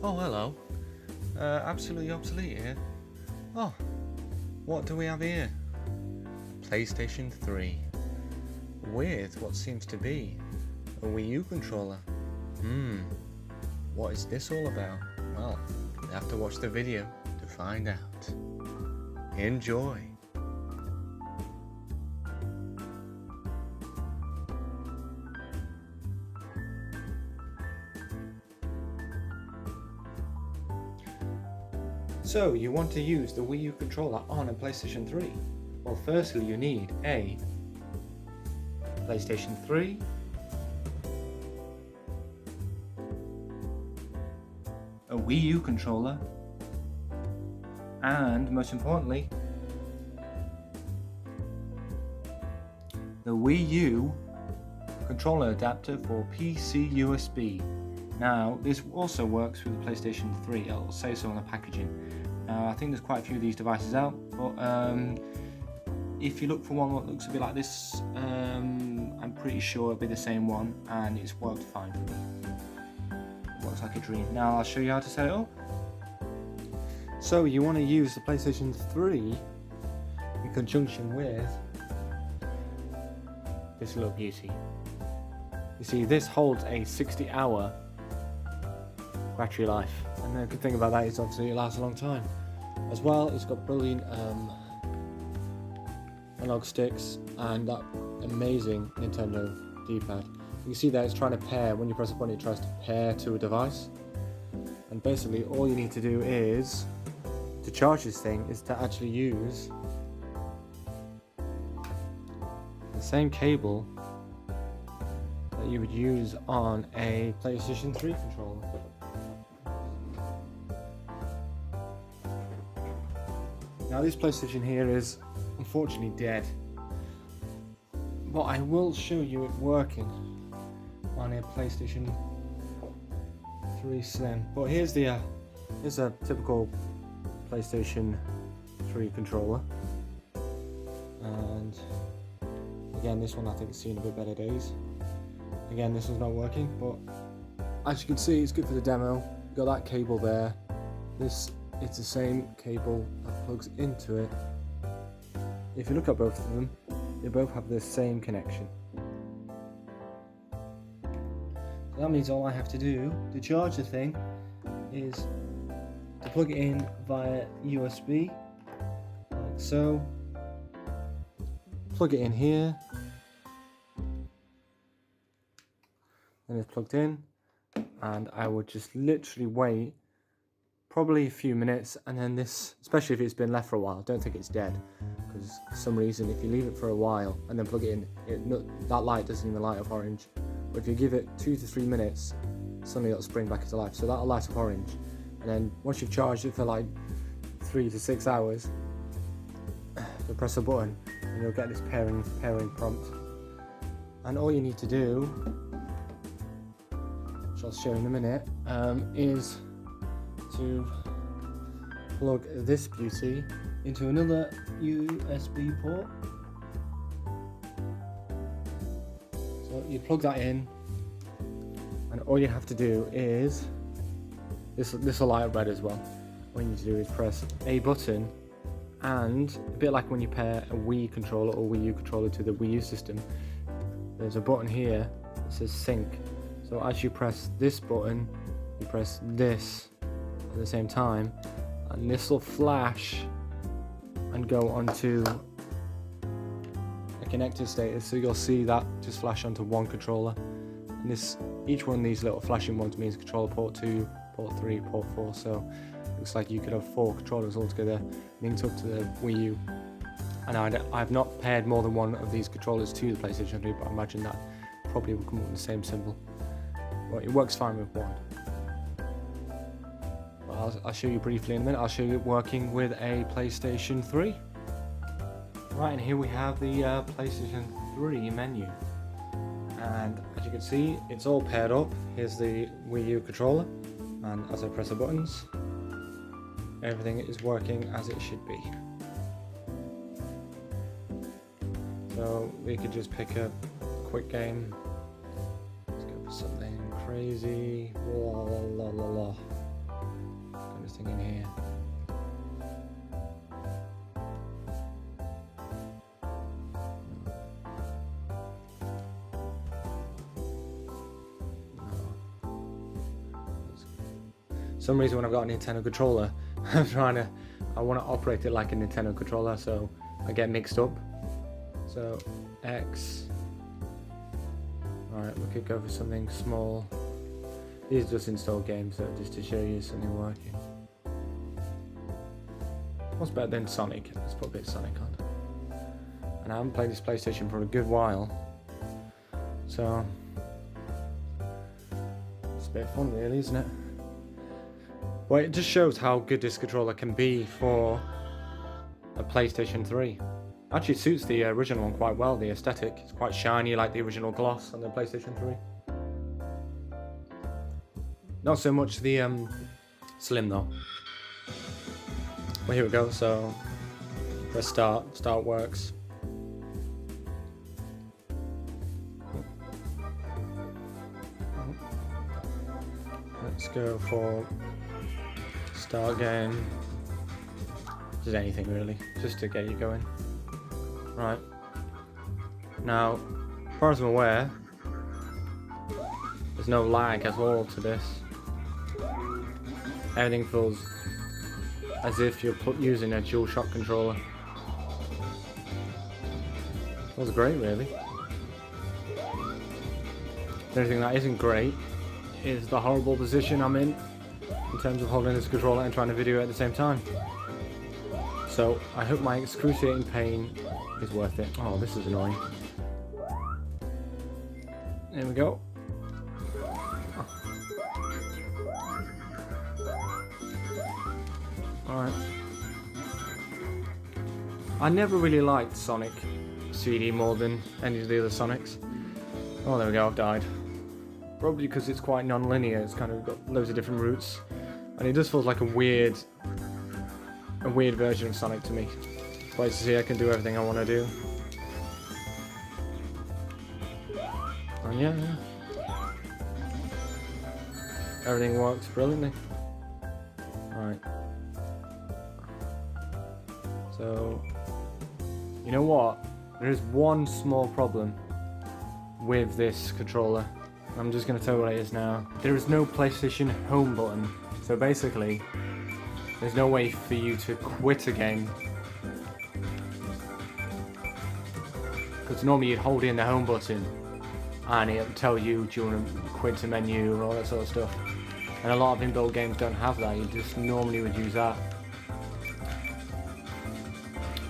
Oh, hello. Absolutely obsolete here. Oh, what do we have here? PlayStation 3 with what seems to be a Wii U controller. What is this all about? Well, you have to watch the video to find out. Enjoy. So, you want to use the Wii U controller on a PlayStation 3? Well, firstly you need a PlayStation 3, a Wii U controller, and most importantly, the Wii U controller adapter for PC USB. Now, this also works with the PlayStation 3, it'll say so on the packaging. Now, I think there's quite a few of these devices out, but if you look for one that looks a bit like this, I'm pretty sure it'll be the same one, and it's worked fine for me. It works like a dream. Now, I'll show you how to set it up. So, you want to use the PlayStation 3 in conjunction with this little beauty. You see, this holds a 60-hour battery life, and the good thing about that is obviously it lasts a long time. As well, it's got brilliant analog sticks and that amazing Nintendo D-pad. You can see that it's trying to pair. When you press a button, it tries to pair to a device, and basically all you need to do is to charge this thing is to actually use the same cable that you would use on a PlayStation 3 controller. Now, this PlayStation here is unfortunately dead, but I will show you it working on a PlayStation 3 Slim. But here's a typical PlayStation 3 controller, and again, this one I think has seen a bit better days. Again, this one's not working, but as you can see, it's good for the demo. Got that cable there. It's the same cable that plugs into it. If you look at both of them, they both have the same connection. So that means all I have to do to charge the thing is to plug it in via USB, like so. Plug it in here, and it's plugged in, and I would just literally wait probably a few minutes, and then this, especially if it's been left for a while, I don't think it's dead, because for some reason if you leave it for a while and then plug it in, that light doesn't even light up orange. But if you give it 2 to 3 minutes, suddenly it'll spring back into life, so that'll light up orange. And then once you've charged it for like 3 to 6 hours, you'll press a button and you'll get this pairing prompt. And all you need to do, which I'll show you in a minute, is to plug this beauty into another USB port. So you plug that in, and all you have to do is, this will light up red as well. All you need to do is press a button, and a bit like when you pair a Wii controller or Wii U controller to the Wii U system, there's a button here that says sync. So as you press this button, you press this at the same time, and this will flash and go onto a connected status. So you'll see that just flash onto one controller, and each one of these little flashing ones means controller port 2, port 3, port 4. So it looks like you could have 4 controllers altogether linked up to the Wii U. And I've not paired more than one of these controllers to the PlayStation 3, but I imagine that probably will come up with the same symbol. But it works fine with one. I'll show you briefly in a minute. I'll show you it working with a PlayStation 3. Right, and here we have the PlayStation 3 menu. And as you can see, it's all paired up. Here's the Wii U controller, and as I press the buttons, everything is working as it should be. So we could just pick a quick game. Let's go for something crazy. La la la la la. anything in here. For some reason when I've got a Nintendo controller, I want to operate it like a Nintendo controller, so I get mixed up. So X. Alright, we could go for something small. These just install games, so just to show you something working. What's better than Sonic? Let's put a bit of Sonic on. And I haven't played this PlayStation for a good while, so it's a bit of fun really, isn't it? Well, it just shows how good this controller can be for a PlayStation 3. Actually suits the original one quite well, the aesthetic. It's quite shiny like the original gloss on the PlayStation 3. Not so much the slim though. Well, here we go, so press start. Start works. Let's go for start game. Just anything really, just to get you going. Right. Now, as far as I'm aware, there's no lag at all to this. Everything feels as if you're using a DualShock controller. Feels great, really. The only thing that isn't great is the horrible position I'm in terms of holding this controller and trying to video at the same time. So I hope my excruciating pain is worth it. Oh, this is annoying. There we go. Alright. I never really liked Sonic CD more than any of the other Sonics. Oh, there we go, I've died. Probably because it's quite non-linear, it's kind of got loads of different routes. And it just feels like a weird version of Sonic to me. It's nice to see I can do everything I want to do. And yeah. Everything works brilliantly. Alright. So, you know what? There is one small problem with this controller. I'm just going to tell you what it is now. There is no PlayStation Home button. So basically, there's no way for you to quit a game. Because normally you'd hold in the home button and it'll tell you, do you want to quit the menu and all that sort of stuff. And a lot of inbuilt games don't have that, you just normally would use that.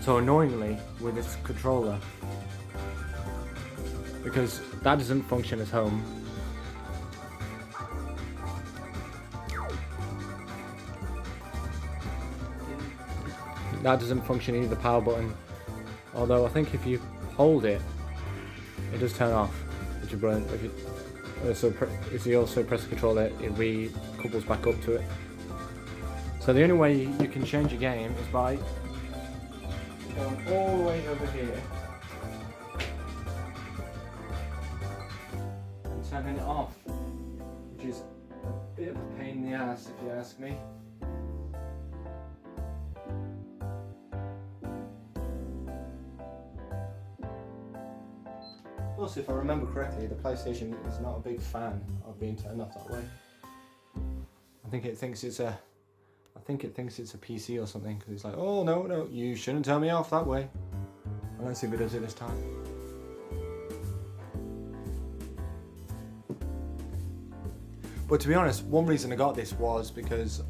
So annoyingly, with this controller, because that doesn't function as home, that doesn't function either, the power button. Although I think if you hold it, it does turn off, which is brilliant. If you also press the controller, it re-couples back up to it. So the only way you can change a game is by going all the way over here and turning it off, which is a bit of a pain in the ass if you ask me. Plus, if I remember correctly, the PlayStation is not a big fan of being turned off that way. I think it thinks it's a PC or something, because it's like, oh no, you shouldn't turn me off that way. And let's see if it does it this time. But to be honest, one reason I got this was because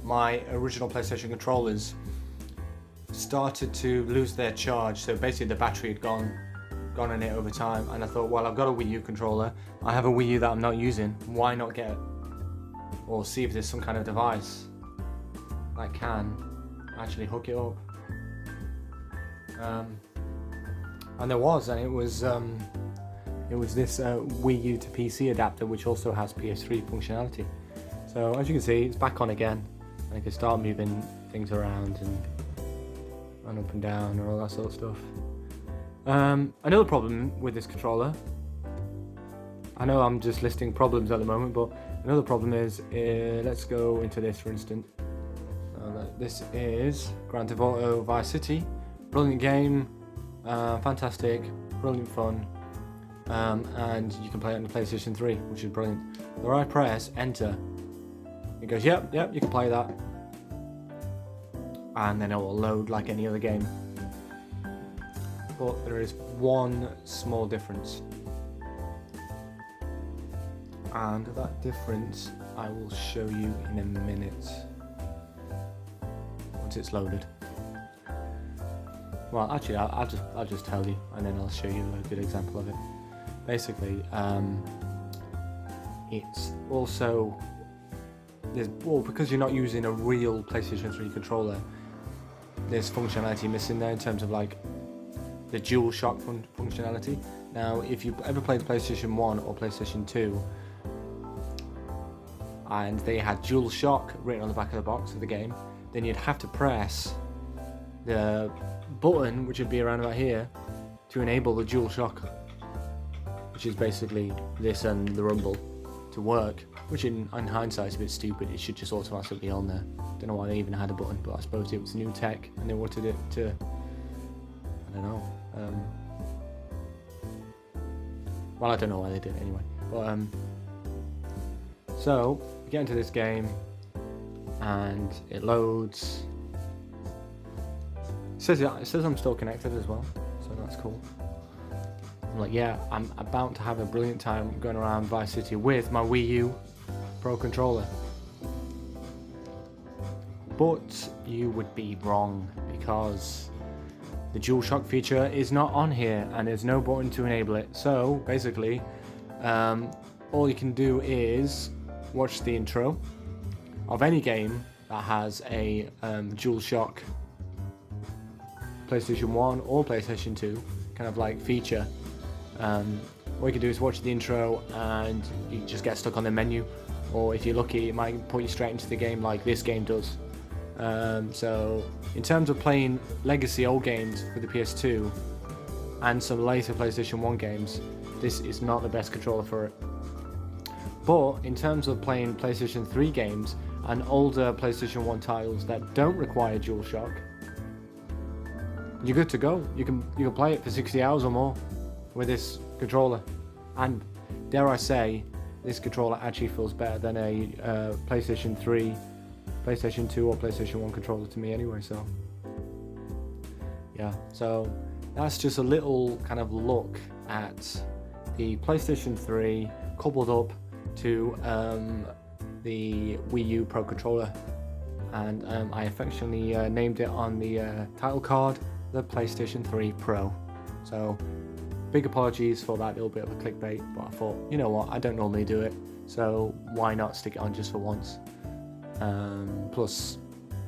my original PlayStation controllers started to lose their charge. So basically the battery had gone on it over time, and I thought, well, I've got a Wii U controller, I have a Wii U that I'm not using, why not get or see if there's some kind of device that can actually hook it up. And there was, and it was this Wii U to PC adapter, which also has PS3 functionality. So as you can see, it's back on again, and I can start moving things around and up and down and all that sort of stuff. Another problem with this controller, I know I'm just listing problems at the moment, but another problem is, let's go into this for instance. this is Grand Theft Auto Vice City. Brilliant game, fantastic, brilliant fun, and you can play it on the PlayStation 3, which is brilliant. The right press enter, it goes yep, you can play that, and then it will load like any other game. But there is one small difference, and that difference I will show you in a minute once it's loaded. Well, actually, I'll just tell you, and then I'll show you a good example of it. Basically, it's also because you're not using a real PlayStation 3 controller, there's functionality missing there in terms of like the dual shock functionality. Now, if you ever played PlayStation 1 or PlayStation 2, and they had dual shock written on the back of the box of the game, then you'd have to press the button, which would be around about here, to enable the dual shock, which is basically this and the rumble, to work, which in hindsight is a bit stupid. It should just automatically be on there. Don't know why they even had a button, but I suppose it was new tech and they wanted it to, I don't know, well, I don't know why they did it anyway, but so we get into this game and it loads. It says I'm still connected as well, so that's cool. I'm like, yeah, I'm about to have a brilliant time going around Vice City with my Wii U Pro Controller. But you would be wrong, because the DualShock feature is not on here and there's no button to enable it. So basically, all you can do is watch the intro of any game that has a DualShock PlayStation 1 or PlayStation 2 kind of like feature. What you can do is watch the intro and you just get stuck on the menu, or if you're lucky it might put you straight into the game like this game does. So in terms of playing legacy old games for the PS2 and some later PlayStation 1 games, this is not the best controller for it. But in terms of playing PlayStation 3 games and older PlayStation 1 titles that don't require DualShock, you're good to go. You can play it for 60 hours or more with this controller, and dare I say, this controller actually feels better than a PlayStation 3, PlayStation 2 or PlayStation 1 controller to me anyway. So yeah, so that's just a little kind of look at the PlayStation 3 coupled up to the Wii U Pro Controller, and I affectionately named it on the title card the PlayStation 3 Pro. So big apologies for that little bit of a clickbait, but I thought, you know what, I don't normally do it, so why not stick it on just for once. Plus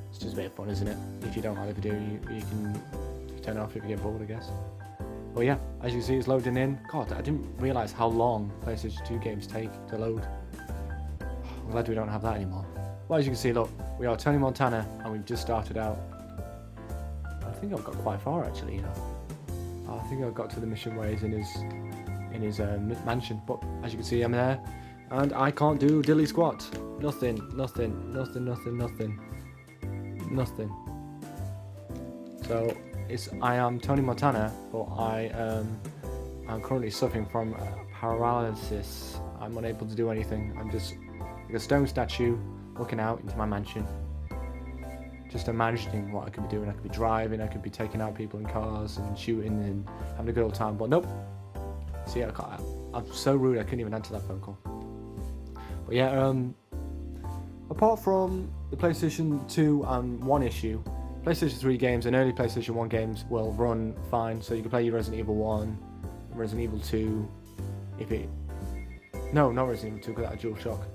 it's just a bit of fun, isn't it? If you don't like the video, you can turn it off if you get bored, I guess. But yeah, as you can see, it's loading in. God, I didn't realise how long PlayStation 2 games take to load. I'm glad we don't have that anymore. Well, as you can see, look, we are Tony Montana and we've just started out. I think I've got quite far actually, you know. I think I got to the mission where he's in his mansion, but as you can see, I'm there and I can't do dilly squat. Nothing. So I am Tony Montana, but I'm currently suffering from paralysis. I'm unable to do anything. I'm just like a stone statue looking out into my mansion, just imagining what I could be doing. I could be driving, I could be taking out people in cars and shooting and having a good old time, but nope. See, I'm so rude, I couldn't even answer that phone call. But yeah, apart from the PlayStation 2 and 1 issue, PlayStation 3 games and early PlayStation 1 games will run fine, so you can play your Resident Evil 1, Resident Evil 2, no, not Resident Evil 2 because that had DualShock,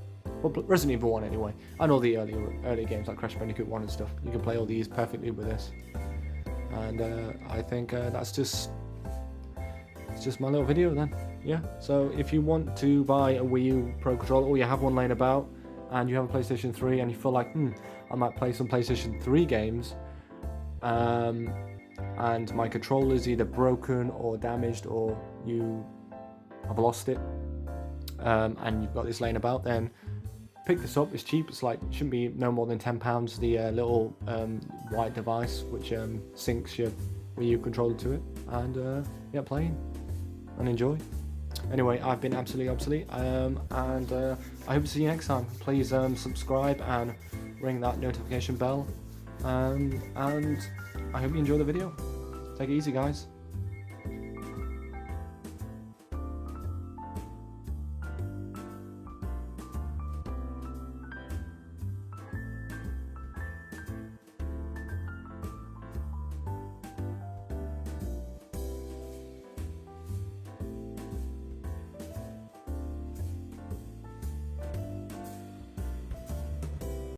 but Resident Evil 1 anyway, and all the early games like Crash Bandicoot 1 and stuff. You can play all these perfectly with this, and I think it's just my little video then. Yeah, so if you want to buy a Wii U Pro Controller, or you have one laying about, and you have a PlayStation 3 and you feel like, I might play some PlayStation 3 games, and my controller is either broken or damaged, or you have lost it, and you've got this laying about, then pick this up. It's cheap. It's like, shouldn't be no more than £10. The little white device which syncs your Wii U controller to it, and yeah, playing and enjoy. Anyway, I've been absolutely obsolete, and I hope to see you next time. Please subscribe and ring that notification bell, and I hope you enjoy the video. Take it easy, guys.